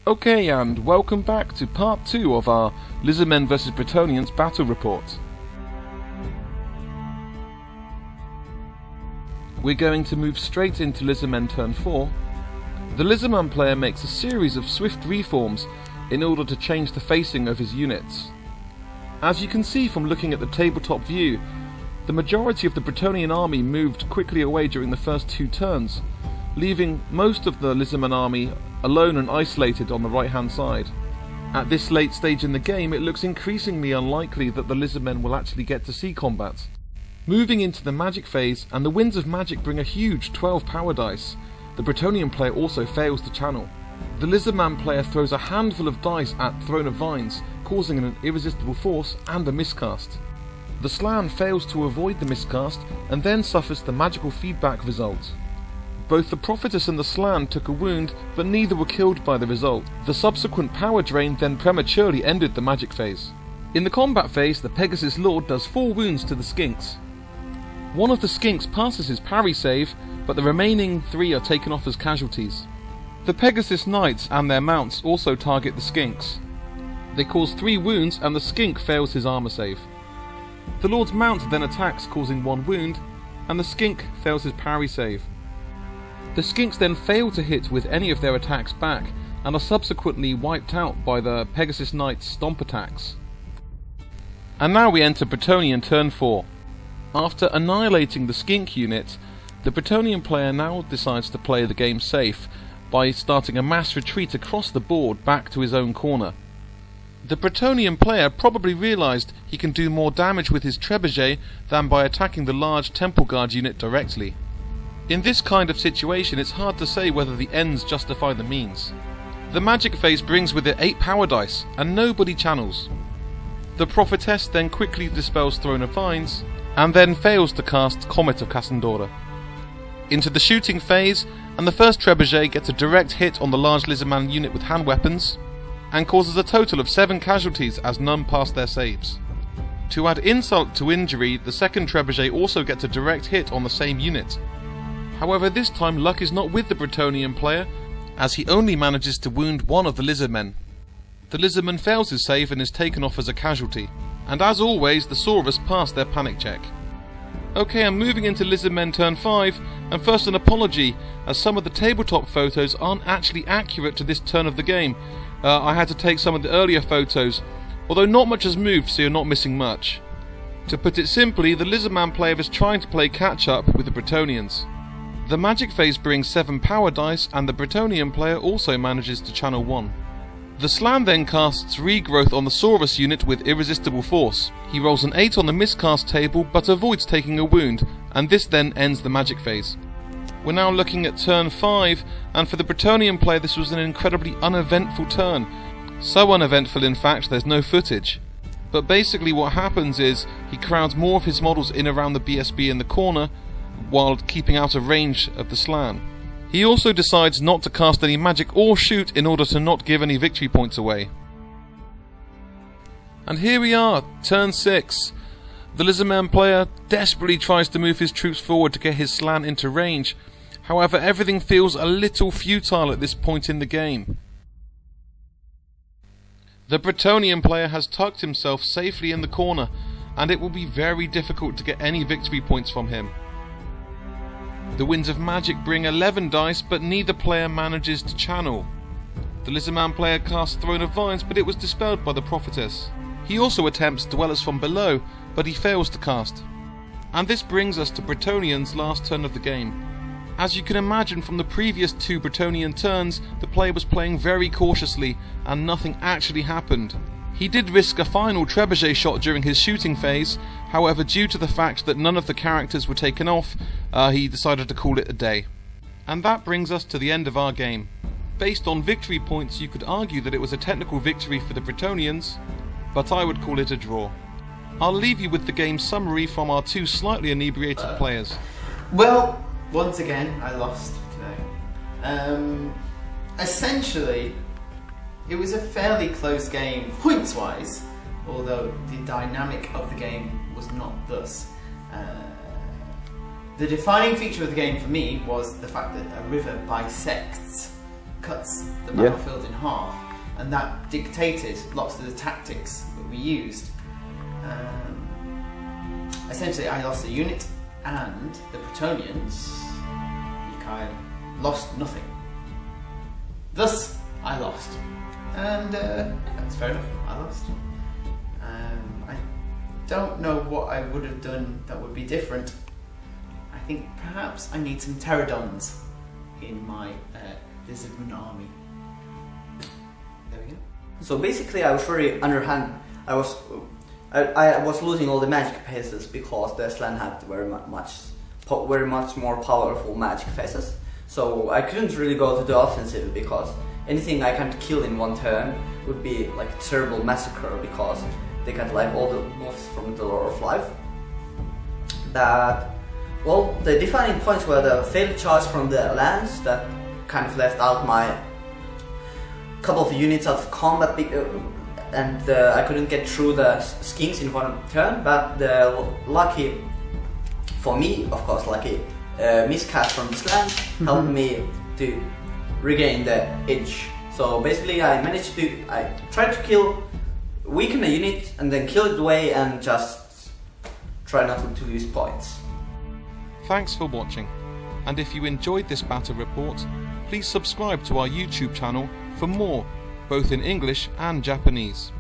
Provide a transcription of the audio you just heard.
Okay, and welcome back to part 2 of our Lizardmen vs Bretonians battle report. We're going to move straight into Lizardmen turn 4. The Lizardman player makes a series of swift reforms in order to change the facing of his units. As you can see from looking at the tabletop view, the majority of the Bretonian army moved quickly away during the first 2 turns, leaving most of the Lizardman army alone and isolated on the right hand side. At this late stage in the game, it looks increasingly unlikely that the Lizardmen will actually get to see combat. Moving into the magic phase, and the winds of magic bring a huge 12 power dice, the Bretonian player also fails to channel. The Lizardman player throws a handful of dice at Throne of Vines, causing an irresistible force and a miscast. The Slan fails to avoid the miscast and then suffers the magical feedback result. Both the Prophetess and the Slan took a wound, but neither were killed by the result. The subsequent power drain then prematurely ended the magic phase. In the combat phase, the Pegasus Lord does 4 wounds to the Skinks. One of the Skinks passes his parry save, but the remaining 3 are taken off as casualties. The Pegasus Knights and their mounts also target the Skinks. They cause 3 wounds and the Skink fails his armor save. The Lord's mount then attacks, causing 1 wound, and the Skink fails his parry save. The Skinks then fail to hit with any of their attacks back, and are subsequently wiped out by the Pegasus Knight's stomp attacks. And now we enter Bretonian turn 4. After annihilating the Skink unit, the Bretonian player now decides to play the game safe by starting a mass retreat across the board back to his own corner. The Bretonian player probably realised he can do more damage with his trebuchet than by attacking the large Temple Guard unit directly. In this kind of situation, it's hard to say whether the ends justify the means. The magic phase brings with it 8 power dice, and nobody channels. The Prophetess then quickly dispels Throne of Vines, and then fails to cast Comet of Cassandora. Into the shooting phase, and the first trebuchet gets a direct hit on the large Lizardman unit with hand weapons, and causes a total of 7 casualties as none pass their saves. To add insult to injury, the second trebuchet also gets a direct hit on the same unit. However, this time luck is not with the Bretonian player, as he only manages to wound one of the Lizardmen. The Lizardman fails his save and is taken off as a casualty, and as always, the Saurus pass their panic check. Okay, I'm moving into Lizardmen turn 5, and first an apology, as some of the tabletop photos aren't actually accurate to this turn of the game. I had to take some of the earlier photos, although not much has moved, so you're not missing much. To put it simply, the Lizardman player is trying to play catch-up with the Bretonians. The magic phase brings 7 power dice, and the Bretonian player also manages to channel 1. The Slan then casts Regrowth on the Saurus unit with irresistible force. He rolls an 8 on the miscast table, but avoids taking a wound, and this then ends the magic phase. We're now looking at turn 5, and for the Bretonian player this was an incredibly uneventful turn. So uneventful in fact there's no footage. But basically what happens is, he crowds more of his models in around the BSB in the corner, while keeping out of range of the Slan. He also decides not to cast any magic or shoot in order to not give any victory points away. And here we are, turn 6. The Lizardman player desperately tries to move his troops forward to get his Slan into range. However, everything feels a little futile at this point in the game. The Bretonian player has tucked himself safely in the corner, and it will be very difficult to get any victory points from him. The winds of magic bring 11 dice, but neither player manages to channel. The Lizardman player casts Throne of Vines, but it was dispelled by the Prophetess. He also attempts Dwellers from Below, but he fails to cast. And this brings us to Bretonian's last turn of the game. As you can imagine from the previous 2 Bretonian turns, the player was playing very cautiously, and nothing actually happened. He did risk a final trebuchet shot during his shooting phase, however due to the fact that none of the characters were taken off, he decided to call it a day. And that brings us to the end of our game. Based on victory points, you could argue that it was a technical victory for the Bretonians, but I would call it a draw. I'll leave you with the game's summary from our 2 slightly inebriated players. Well, once again, I lost today. Essentially, it was a fairly close game, points-wise, although the dynamic of the game was not thus. The defining feature of the game for me was the fact that a river bisects cuts the battlefield in half, and that dictated lots of the tactics that we used. Essentially, I lost a unit, and the Bretonians, lost nothing. Thus, I lost. And that's fair enough, I lost. I don't know what I would have done that would be different. I think perhaps I need some pterodons in my Lizardman army. There we go. So basically, I was very underhand. I was losing all the magic phases because the Slan had very much more powerful magic phases. So I couldn't really go to the offensive because anything I can't kill in one turn would be like a terrible massacre because they got like all the buffs from the Lore of Life. Well, the defining points were the failed charge from the lance that kind of left out my couple of units out of combat, and I couldn't get through the skinks in one turn. But the lucky, for me, of course, lucky miscast from the slam helped me to regain the edge. So basically, I tried to weaken a unit and then kill it away and just try not to lose points. Thanks for watching, and if you enjoyed this battle report, please subscribe to our YouTube channel for more, both in English and Japanese.